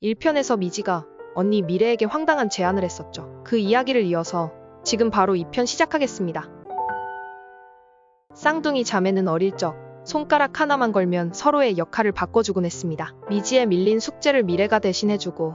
1편에서 미지가 언니 미래에게 황당한 제안을 했었죠. 그 이야기를 이어서 지금 바로 2편 시작하겠습니다. 쌍둥이 자매는 어릴 적 손가락 하나만 걸면 서로의 역할을 바꿔주곤 했습니다. 미지의 밀린 숙제를 미래가 대신 해주고,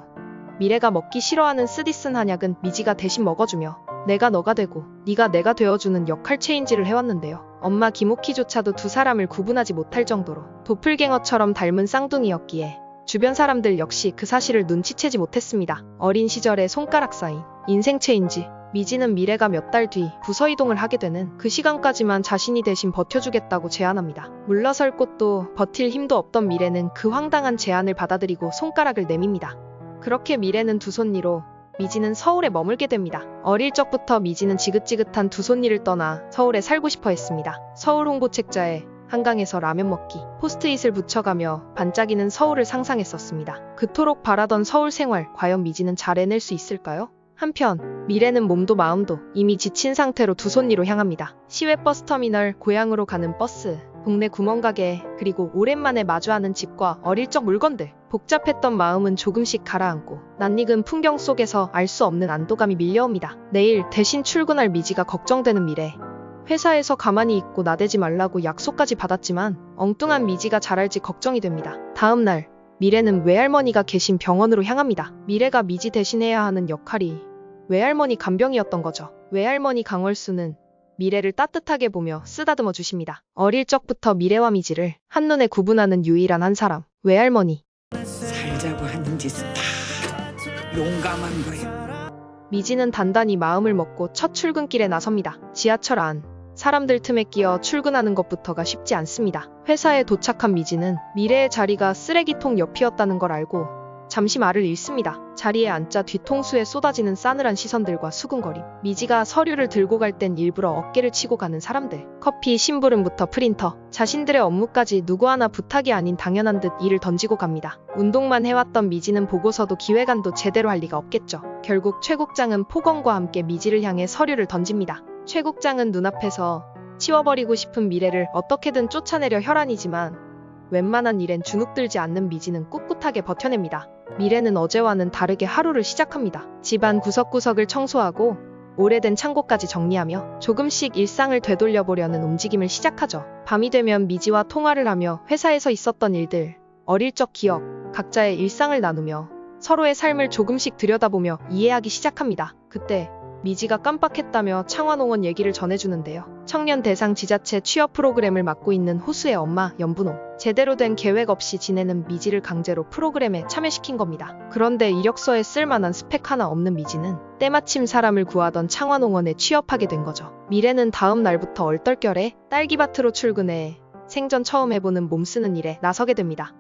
미래가 먹기 싫어하는 쓰디쓴 한약은 미지가 대신 먹어주며 내가 너가 되고 네가 내가 되어주는 역할 체인지를 해왔는데요. 엄마 김옥희조차도 두 사람을 구분하지 못할 정도로 도플갱어처럼 닮은 쌍둥이였기에 주변 사람들 역시 그 사실을 눈치채지 못했습니다. 어린 시절의 손가락 사인, 인생 체인지. 미지는 미래가 몇 달 뒤 부서 이동을 하게 되는 그 시간까지만 자신이 대신 버텨주겠다고 제안합니다. 물러설 곳도 버틸 힘도 없던 미래는 그 황당한 제안을 받아들이고 손가락을 내밉니다. 그렇게 미래는 두 손니로, 미지는 서울에 머물게 됩니다. 어릴 적부터 미지는 지긋지긋한 두 손니를 떠나 서울에 살고 싶어 했습니다. 서울 홍보책자에 한강에서 라면 먹기, 포스트잇을 붙여가며 반짝이는 서울을 상상했었습니다. 그토록 바라던 서울 생활, 과연 미지는 잘 해낼 수 있을까요? 한편 미래는 몸도 마음도 이미 지친 상태로 두 손니로 향합니다. 시외버스터미널, 고향으로 가는 버스, 동네 구멍가게, 그리고 오랜만에 마주하는 집과 어릴 적 물건들. 복잡했던 마음은 조금씩 가라앉고 낯익은 풍경 속에서 알 수 없는 안도감이 밀려옵니다. 내일 대신 출근할 미지가 걱정되는 미래. 회사에서 가만히 있고 나대지 말라고 약속까지 받았지만 엉뚱한 미지가 잘할지 걱정이 됩니다. 다음 날 미래는 외할머니가 계신 병원으로 향합니다. 미래가 미지 대신해야 하는 역할이 외할머니 간병이었던 거죠. 외할머니 강월수는 미래를 따뜻하게 보며 쓰다듬어 주십니다. 어릴 적부터 미래와 미지를 한눈에 구분하는 유일한 한 사람, 외할머니. 살자고 하는 짓은 다 용감한 거야. 미지는 단단히 마음을 먹고 첫 출근길에 나섭니다. 지하철 안, 사람들 틈에 끼어 출근하는 것부터가 쉽지 않습니다. 회사에 도착한 미지는 미래의 자리가 쓰레기통 옆이었다는 걸 알고 잠시 말을 잃습니다. 자리에 앉자 뒤통수에 쏟아지는 싸늘한 시선들과 수군거림. 미지가 서류를 들고 갈 땐 일부러 어깨를 치고 가는 사람들. 커피, 심부름부터 프린터, 자신들의 업무까지 누구 하나 부탁이 아닌 당연한 듯 일을 던지고 갑니다. 운동만 해왔던 미지는 보고서도 기획안도 제대로 할 리가 없겠죠. 결국 최 국장은 폭언과 함께 미지를 향해 서류를 던집니다. 최 국장은 눈앞에서 치워버리고 싶은 미래를 어떻게든 쫓아내려 혈안이지만 웬만한 일엔 주눅들지 않는 미지는 꿋꿋하게 버텨냅니다. 미래는 어제와는 다르게 하루를 시작합니다. 집안 구석구석을 청소하고 오래된 창고까지 정리하며 조금씩 일상을 되돌려보려는 움직임을 시작하죠. 밤이 되면 미지와 통화를 하며 회사에서 있었던 일들, 어릴 적 기억, 각자의 일상을 나누며 서로의 삶을 조금씩 들여다보며 이해하기 시작합니다. 그때 미지가 깜빡했다며 창원홍원 얘기를 전해주는데요. 청년 대상 지자체 취업 프로그램을 맡고 있는 호수의 엄마 연분홍. 제대로 된 계획 없이 지내는 미지를 강제로 프로그램에 참여시킨 겁니다. 그런데 이력서에 쓸만한 스펙 하나 없는 미지는 때마침 사람을 구하던 창원홍원에 취업하게 된 거죠. 미래는 다음 날부터 얼떨결에 딸기밭으로 출근해 생전 처음 해보는 몸쓰는 일에 나서게 됩니다.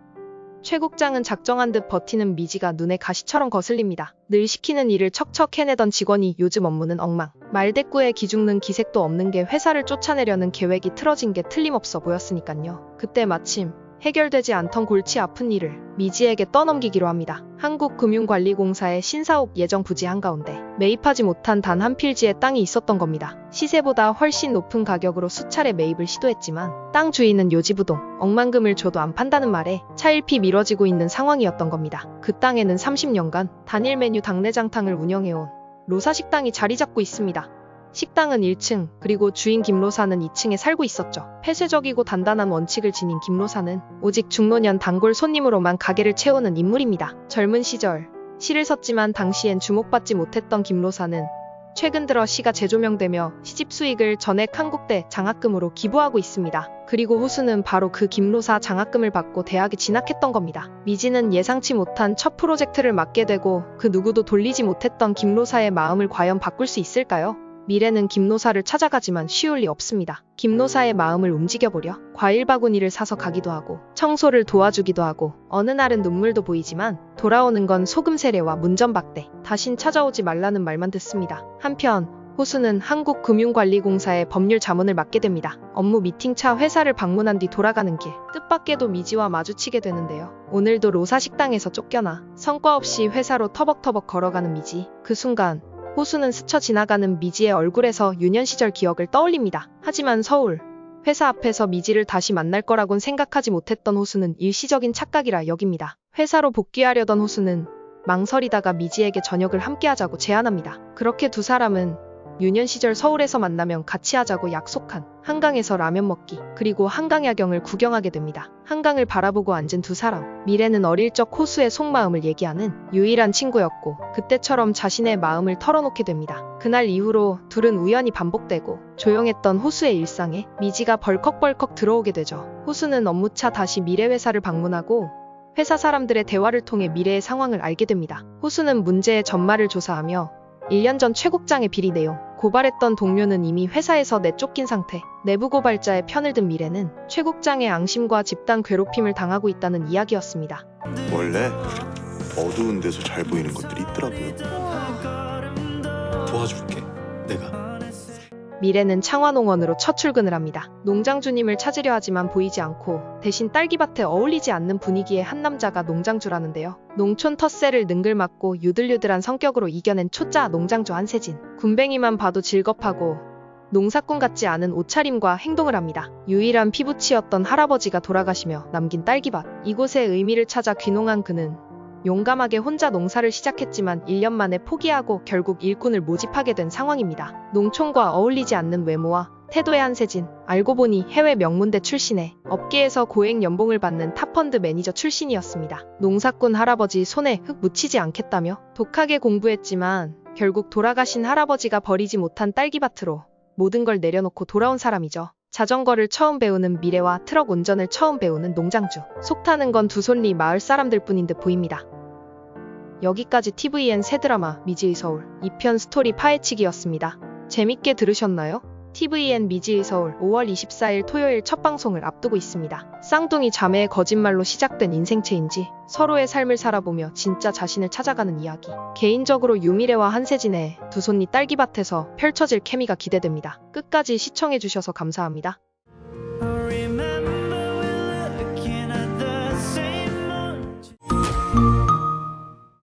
최 국장은 작정한 듯 버티는 미지가 눈에 가시처럼 거슬립니다. 늘 시키는 일을 척척 해내던 직원이 요즘 업무는 엉망. 말대꾸에 기죽는 기색도 없는 게 회사를 쫓아내려는 계획이 틀어진 게 틀림없어 보였으니깐요. 그때 마침 해결되지 않던 골치 아픈 일을 미지에게 떠넘기기로 합니다. 한국금융관리공사의 신사옥 예정 부지 한가운데 매입하지 못한 단 한 필지의 땅이 있었던 겁니다. 시세보다 훨씬 높은 가격으로 수차례 매입을 시도했지만 땅 주인은 요지부동, 억만금을 줘도 안 판다는 말에 차일피 미뤄지고 있는 상황이었던 겁니다. 그 땅에는 30년간 단일 메뉴 당내장탕을 운영해온 로사식당이 자리 잡고 있습니다. 식당은 1층, 그리고 주인 김로사는 2층에 살고 있었죠. 폐쇄적이고 단단한 원칙을 지닌 김로사는 오직 중노년 단골 손님으로만 가게를 채우는 인물입니다. 젊은 시절 시를 썼지만 당시엔 주목받지 못했던 김로사는 최근 들어 시가 재조명되며 시집 수익을 전액 한국대 장학금으로 기부하고 있습니다. 그리고 호수는 바로 그 김로사 장학금을 받고 대학에 진학했던 겁니다. 미지는 예상치 못한 첫 프로젝트를 맡게 되고 그 누구도 돌리지 못했던 김로사의 마음을 과연 바꿀 수 있을까요? 미래는 김노사를 찾아가지만 쉬울 리 없습니다. 김노사의 마음을 움직여보려 과일 바구니를 사서 가기도 하고 청소를 도와주기도 하고 어느 날은 눈물도 보이지만 돌아오는 건 소금 세례와 문전박대. 다신 찾아오지 말라는 말만 듣습니다. 한편 호수는 한국금융관리공사의 법률 자문을 맡게 됩니다. 업무 미팅차 회사를 방문한 뒤 돌아가는 길 뜻밖에도 미지와 마주치게 되는데요. 오늘도 로사 식당에서 쫓겨나 성과 없이 회사로 터벅터벅 걸어가는 미지. 그 순간 호수는 스쳐 지나가는 미지의 얼굴에서 유년 시절 기억을 떠올립니다. 하지만 서울, 회사 앞에서 미지를 다시 만날 거라곤 생각하지 못했던 호수는 일시적인 착각이라 여깁니다. 회사로 복귀하려던 호수는 망설이다가 미지에게 저녁을 함께 하자고 제안합니다. 그렇게 두 사람은 유년 시절 서울에서 만나면 같이 하자고 약속한 한강에서 라면 먹기, 그리고 한강야경을 구경하게 됩니다. 한강을 바라보고 앉은 두 사람. 미래는 어릴 적 호수의 속마음을 얘기하는 유일한 친구였고 그때처럼 자신의 마음을 털어놓게 됩니다. 그날 이후로 둘은 우연히 반복되고 조용했던 호수의 일상에 미지가 벌컥벌컥 들어오게 되죠. 호수는 업무차 다시 미래 회사를 방문하고 회사 사람들의 대화를 통해 미래의 상황을 알게 됩니다. 호수는 문제의 전말을 조사하며 1년 전 최국장의 비리 내용, 고발했던 동료는 이미 회사에서 내쫓긴 상태, 내부 고발자의 편을 든 미래는 최국장의 앙심과 집단 괴롭힘을 당하고 있다는 이야기였습니다. 원래 어두운 데서 잘 보이는 것들이 있더라고요. 도와줄게, 내가. 미래는 창화농원으로 첫 출근을 합니다. 농장주님을 찾으려 하지만 보이지 않고 대신 딸기밭에 어울리지 않는 분위기의 한 남자가 농장주라는데요. 농촌 텃세를 능글맞고 유들유들한 성격으로 이겨낸 초짜 농장주 한세진. 군뱅이만 봐도 질겁하고 농사꾼 같지 않은 옷차림과 행동을 합니다. 유일한 피부치였던 할아버지가 돌아가시며 남긴 딸기밭. 이곳의 의미를 찾아 귀농한 그는 용감하게 혼자 농사를 시작했지만 1년 만에 포기하고 결국 일꾼을 모집하게 된 상황입니다. 농촌과 어울리지 않는 외모와 태도의 한세진. 알고 보니 해외 명문대 출신에 업계에서 고액 연봉을 받는 탑펀드 매니저 출신이었습니다. 농사꾼 할아버지 손에 흙 묻히지 않겠다며 독하게 공부했지만 결국 돌아가신 할아버지가 버리지 못한 딸기밭으로 모든 걸 내려놓고 돌아온 사람이죠. 자전거를 처음 배우는 미래와 트럭 운전을 처음 배우는 농장주. 속 타는 건 두 손리 마을 사람들 뿐인 듯 보입니다. 여기까지 tvN 새 드라마 미지의 서울 2편 스토리 파헤치기였습니다. 재밌게 들으셨나요? tvN 미지의 서울 5월 24일 토요일 첫 방송을 앞두고 있습니다. 쌍둥이 자매의 거짓말로 시작된 인생체인지, 서로의 삶을 살아보며 진짜 자신을 찾아가는 이야기. 개인적으로 유미래와 한세진의 두 손니 딸기밭에서 펼쳐질 케미가 기대됩니다. 끝까지 시청해주셔서 감사합니다.